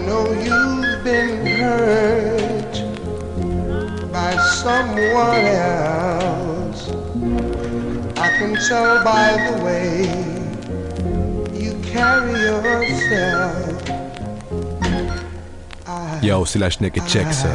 know you've been hurt by someone else. I can tell by the way you carry yourself. Yo, c'est la Schneck et check ça.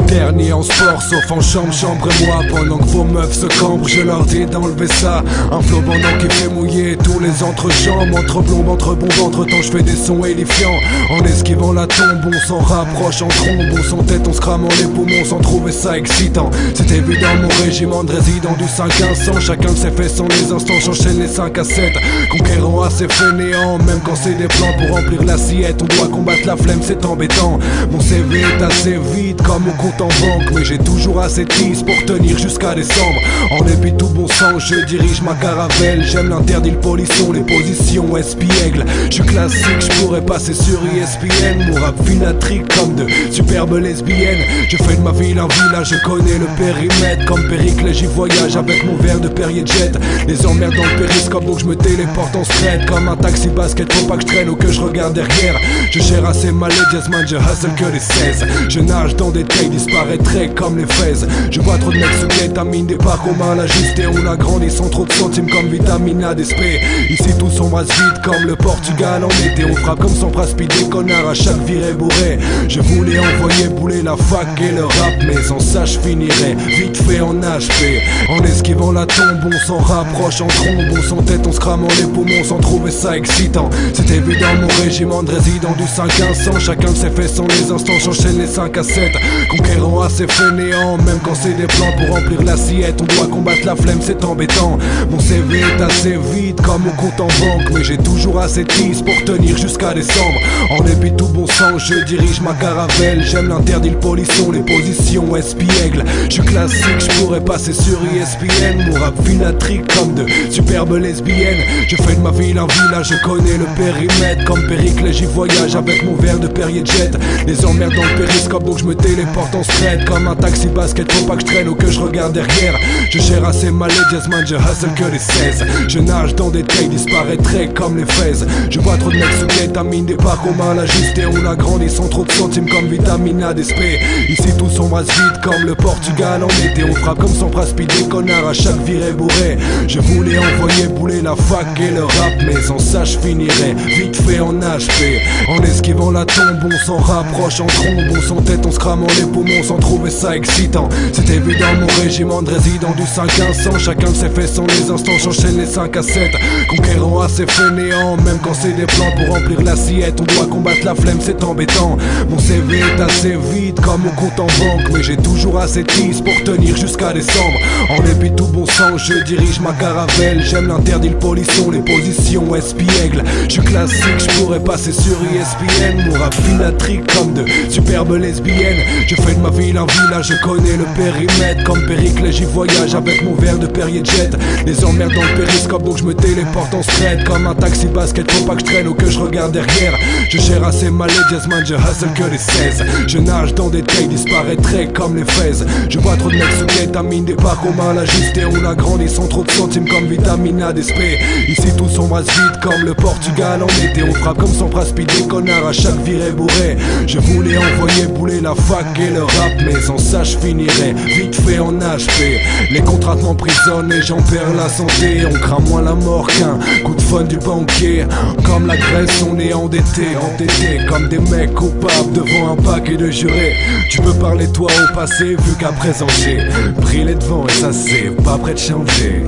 Dernier en sport, sauf en chambre, chambre-moi. Pendant que vos meufs se cambrent, je leur dis d'enlever ça. Un flot bandant qui fait mouiller tous les entrejambes. Entre blondes, entre bombes, entre temps je fais des sons édifiants. En esquivant la tombe, on s'en rapproche en trombe. On s'en tête, on se crame en les poumons sans trouver ça excitant. C'est évident, mon régiment de résidents du 5 à 100. Chacun de ses faits sans les instants, j'enchaîne les 5 à 7. Conquérant assez fainéant, même quand c'est des plans pour remplir l'assiette. On doit combattre la flemme, c'est embêtant. Mon CV est assez vide comme au compte en banque, mais j'ai toujours assez de 10 pour tenir jusqu'à décembre. En dépit de tout bon sens, je dirige ma caravelle. J'aime l'interdit, le polisson, les positions espiègles. Je suis classique, je pourrais passer sur ESPN. Mon rap finatrique comme de superbes lesbiennes. Je fais de ma ville un village, je connais le périmètre. Comme Péricle, j'y voyage avec mon verre de Perrier Jet. Les emmerdes dans le périscope, donc je me téléporte en straight. Comme un taxi basket, faut pas que je traîne ou que je regarde derrière. Je gère assez mal les jazzman, je hustle que les 16. Je nage dans des tailles, disparaîtrait comme les fraises. Je vois trop de mecs sous kétamine, des parcours mal ajustés. On a grandi sans trop de centimes comme vitamine A d'SP. Ici tout s'embrasse vite comme le Portugal en été. On frappe comme sans speed des connards à chaque virée bourrée. Je voulais envoyer bouler la fac et le rap, mais sans ça je finirais vite fait en HP. En esquivant la tombe, on s'en rapproche en trombe. On s'en tête, on se crame en les poumons sans trouver ça excitant. C'est évident, mon régiment de résidents du 5 à 100. Chacun de ses faits sans les instants, j'enchaîne les 5 à 7. Conquérant assez fainéant, même quand c'est des plans pour remplir l'assiette. On doit combattre la flemme, c'est embêtant. Mon CV est assez vide comme au compte en banque, mais j'ai toujours assez de 10 pour tenir jusqu'à décembre. En dépit de tout bon sens, je dirige ma caravelle. J'aime l'interdit, le polisson, les positions espiègles. Je suis classique, je pourrais passer sur ESPN. Mon rap finatrique comme de superbes lesbiennes. Je fais de ma ville un village, je connais le périmètre. Comme Péricle, j'y voyage avec mon verre de Perrier Jet. Les emmerdes dans le périscope, donc je me téléporte en straight. Comme un taxi basket, faut pas que je traîne ou que je regarde derrière. Je gère assez mal les jazzman, je hustle que les 16. Je nage dans des tailles, disparaîtrait comme les fraises. Je vois trop de mecs sous kétamine, des parcours mal ajustés. On a grandi sans trop de centimes comme vitamine A d'SP. Ici tout s'embrasse vite comme le Portugal en été. On frappe comme sans speed des connards à chaque virée bourrée. Je voulais envoyer bouler la fac et le rap, mais sans ça je finirais vite fait en HP. En esquivant la tombe, on s'en rapproche en trombe. On s'en tête, on se crame en les poumons sans trouver ça excitant. C'est évident, mon régiment de résidents du 5 à 100. Chacun de ses faits sans les instants, j'enchaîne les 5 à 7. Conquérant assez fainéant, même quand c'est des plans pour remplir l'assiette. On doit combattre la flemme, c'est embêtant. Mon CV est assez vide comme au compte en banque, mais j'ai toujours assez de 10 pour tenir jusqu'à décembre. En dépit de tout bon sens, je dirige ma caravelle. J'aime l'interdit, le polisson, les positions espiègles. Je suis classique, je pourrais passer sur ESPN. Mon rap finatrique comme de superbes lesbiennes. Je fais de ma ville un village, je connais le périmètre. Comme Péricle, j'y voyage avec mon verre de Perrier Jet. Les emmerdes dans le périscope, donc je me téléporte en straight. Comme un taxi basket, faut pas que je traîne ou que je regarde derrière. Je gère assez mal les jazzman, je hustle que les 16. Je nage dans des tailles, disparaîtrait comme les fraises. Je vois trop de mecs sous kétamine, des parcours mal ajustés. On a grandi sans trop de centimes comme vitamine A d'SP. Ici tout s'embrasse vite comme le Portugal en été. On frappe comme sans speed des connards à chaque virée bourrée. Je voulais envoyer bouler la fac et le rap, mais sans ça je finirais vite fait en HP. Les contrats m'emprisonnent et j'en perds la santé. On craint moins la mort qu'un coup de fun du banquier. Comme la Grèce, on est endetté, entêté comme des mecs coupables devant un paquet de jurés. Tu peux parler toi au passé, vu qu'à présent j'ai pris les devants et ça c'est pas prêt de changer.